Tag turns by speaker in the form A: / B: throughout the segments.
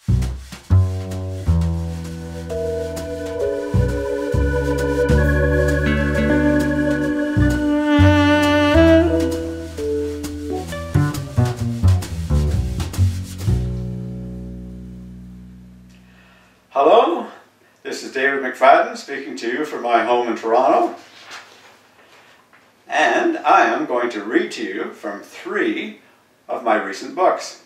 A: Hello, this is David McFadden speaking to you from my home in Toronto, and I am going to read to you from 3 of my recent books.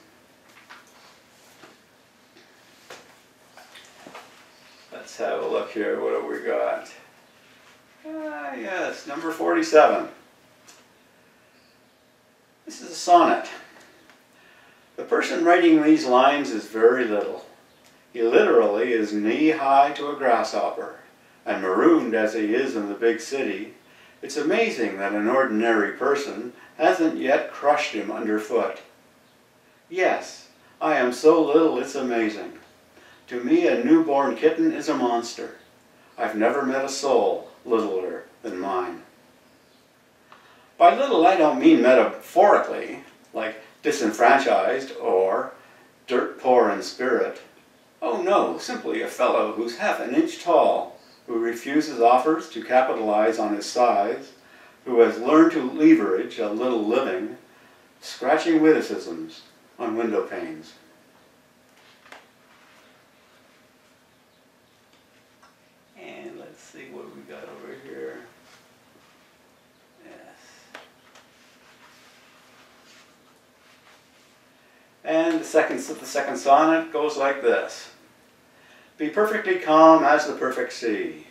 A: Let's have a look here. What have we got? Yes, number 47. This is a sonnet. The person writing these lines is very little. He literally is knee-high to a grasshopper, and marooned as he is in the big city, it's amazing that an ordinary person hasn't yet crushed him underfoot. Yes, I am so little it's amazing. To me, a newborn kitten is a monster. I've never met a soul littler than mine. By little, I don't mean metaphorically, like disenfranchised or dirt poor in spirit. Oh no, simply a fellow who's half an inch tall, who refuses offers to capitalize on his size, who has learned to leverage a little living, scratching witticisms on window panes. And let's see what we got over here. Yes. And the second sonnet goes like this. Be perfectly calm as the perfect sea,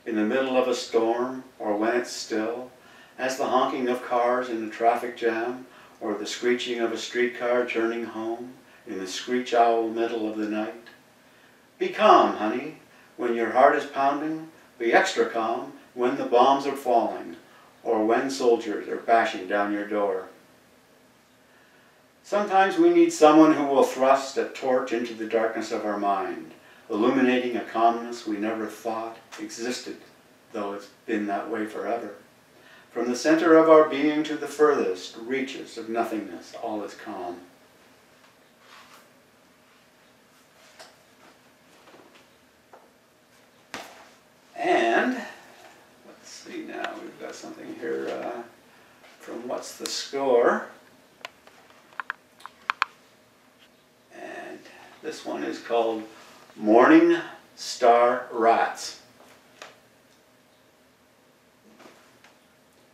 A: in the middle of a storm, or when it's still, as the honking of cars in a traffic jam, or the screeching of a streetcar turning home, in the screech owl middle of the night. Be calm, honey, when your heart is pounding. Be extra calm when the bombs are falling, or when soldiers are bashing down your door. Sometimes we need someone who will thrust a torch into the darkness of our mind, illuminating a calmness we never thought existed, though it's been that way forever. From the center of our being to the furthest reaches of nothingness, all is calm. And, let's see now, we've got something here from What's the Score? And this one is called Morning Star Rats.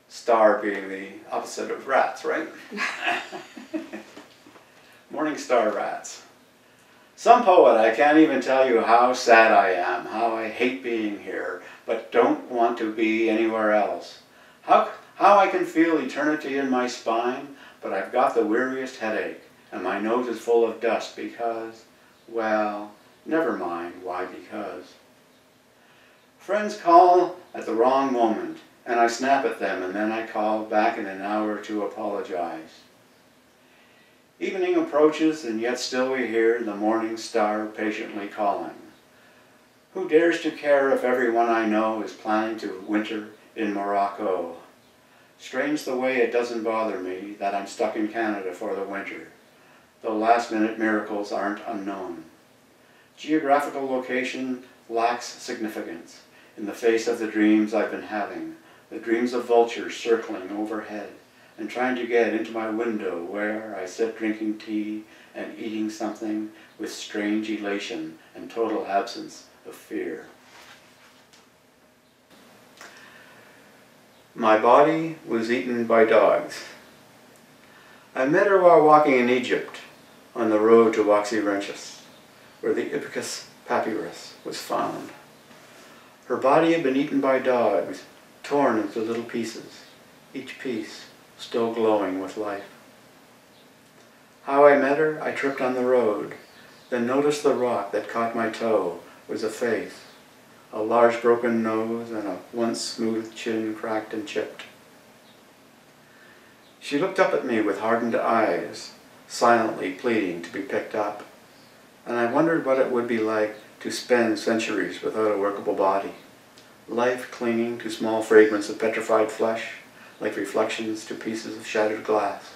A: Star being the opposite of rats, right? Morning Star Rats. Some poet, I can't even tell you how sad I am, how I hate being here, but don't want to be anywhere else. How I can feel eternity in my spine, but I've got the weariest headache, and my nose is full of dust because, well, never mind why because. Friends call at the wrong moment, and I snap at them, and then I call back in an hour to apologize. Evening approaches, and yet still we hear the morning star patiently calling. Who dares to care if everyone I know is planning to winter in Morocco? Strange the way it doesn't bother me that I'm stuck in Canada for the winter, though last-minute miracles aren't unknown. Geographical location lacks significance in the face of the dreams I've been having, the dreams of vultures circling overhead and trying to get into my window where I sit drinking tea and eating something with strange elation and total absence of fear. My body was eaten by dogs. I met her while walking in Egypt on the road to Oxyrhynchus, where the Ibycus papyrus was found. Her body had been eaten by dogs, torn into little pieces, each piece still glowing with life. How I met her, I tripped on the road, then noticed the rock that caught my toe was a face, a large broken nose and a once smooth chin cracked and chipped. She looked up at me with hardened eyes, silently pleading to be picked up, and I wondered what it would be like to spend centuries without a workable body, life clinging to small fragments of petrified flesh, like reflections to pieces of shattered glass.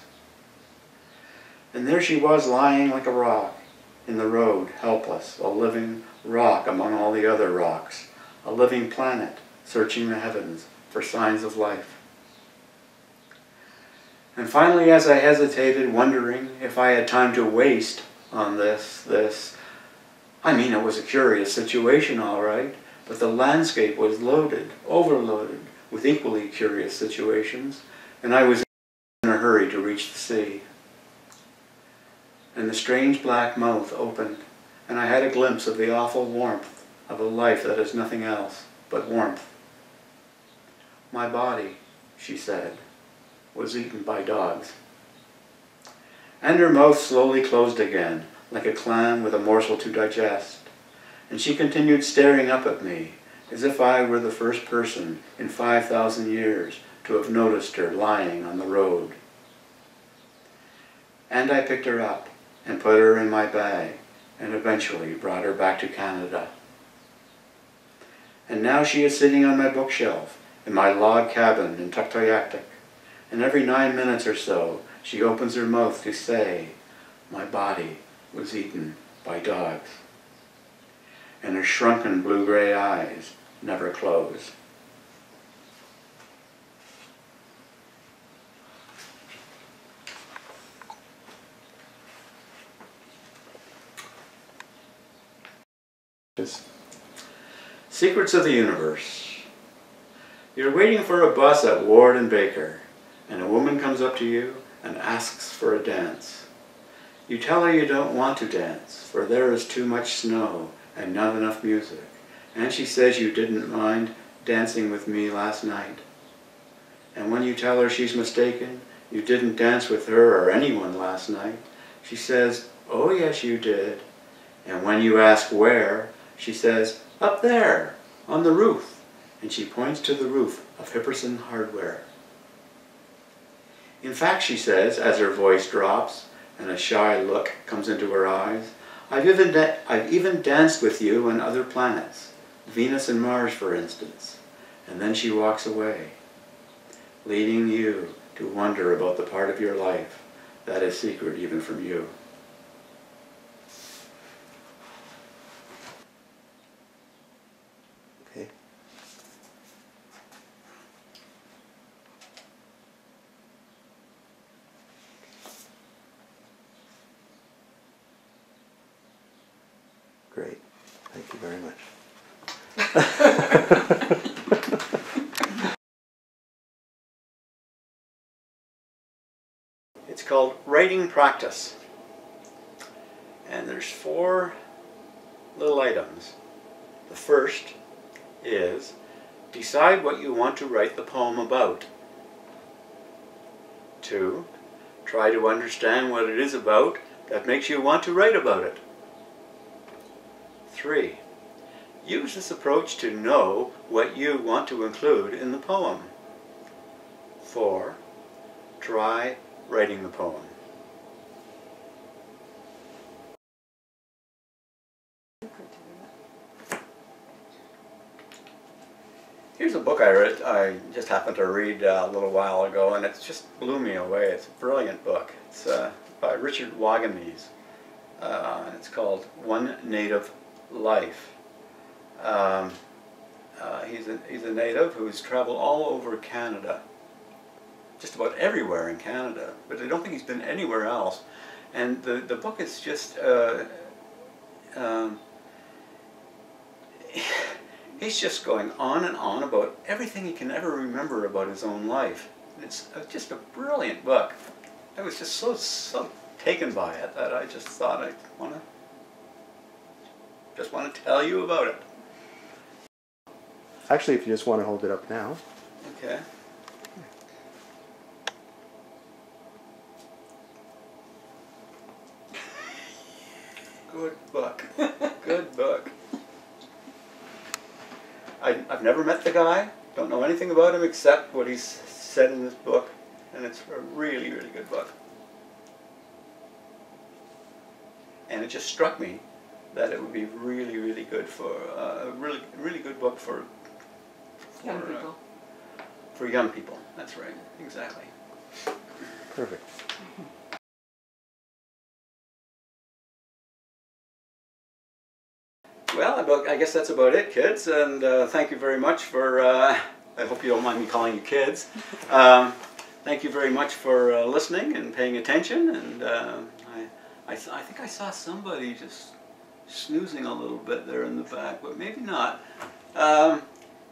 A: And there she was lying like a rock, in the road, helpless, a living rock among all the other rocks, a living planet searching the heavens for signs of life. And finally, as I hesitated, wondering if I had time to waste on this, it was a curious situation, all right, but the landscape was loaded, overloaded, with equally curious situations, and I was in a hurry to reach the sea. And the strange black mouth opened, and I had a glimpse of the awful warmth of a life that is nothing else but warmth. My body, she said, was eaten by dogs. And her mouth slowly closed again, like a clam with a morsel to digest, and she continued staring up at me, as if I were the first person in 5,000 years to have noticed her lying on the road. And I picked her up and put her in my bag, and eventually brought her back to Canada. And now she is sitting on my bookshelf in my log cabin in Tuktoyaktuk, and every 9 minutes or so she opens her mouth to say, "My body was eaten by dogs." And her shrunken blue-gray eyes never close. Secrets of the Universe. You're waiting for a bus at Ward and Baker, and a woman comes up to you and asks for a dance. You tell her you don't want to dance, for there is too much snow and not enough music, and she says you didn't mind dancing with me last night. And when you tell her she's mistaken, you didn't dance with her or anyone last night, she says, "Oh yes you did." And when you ask where, she says, "Up there, on the roof," and she points to the roof of Hipperson Hardware. In fact, she says, as her voice drops and a shy look comes into her eyes, I've even danced with you on other planets, Venus and Mars for instance." And then she walks away, leading you to wonder about the part of your life that is secret even from you.
B: Okay. Great. Thank you very much.
A: It's called Writing Practice. And there's 4 little items. The first is decide what you want to write the poem about. 2, try to understand what it is about that makes you want to write about it. 3, use this approach to know what you want to include in the poem. 4, try writing the poem. Here's a book I just happened to read a little while ago, and it just blew me away. It's a brilliant book. It's by Richard Wagamese, and it's called One Native Life. He's a native who's traveled all over Canada, just about everywhere in Canada, but I don't think he's been anywhere else. And the book is just he's just going on and on about everything he can ever remember about his own life. It's just a brilliant book. I was just so taken by it that I just thought I want to tell you about it.
B: Actually, if you just want to hold it up now.
A: Okay. Good book. Good book. I've never met the guy, don't know anything about him except what he's said in this book, and it's a really, really good book. And it just struck me that it would be really, really good for a really good book for
C: Young people.
A: For young people. That's right, exactly.
B: Perfect.
A: Well, I guess that's about it, kids. And thank you very much for, I hope you don't mind me calling you kids. Thank you very much for listening and paying attention. And I think I saw somebody just snoozing a little bit there in the back, but maybe not.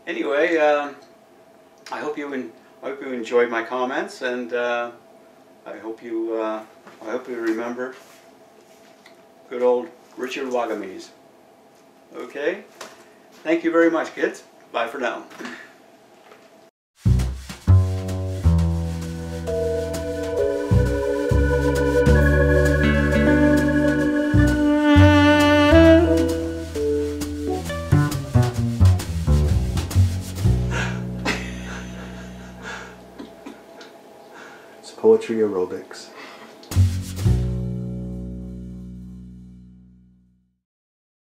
A: Anyway, I hope you enjoyed my comments, and I hope you remember good old Richard Wagamese. Okay? Thank you very much, kids. Bye for now.
B: It's poetry aerobics.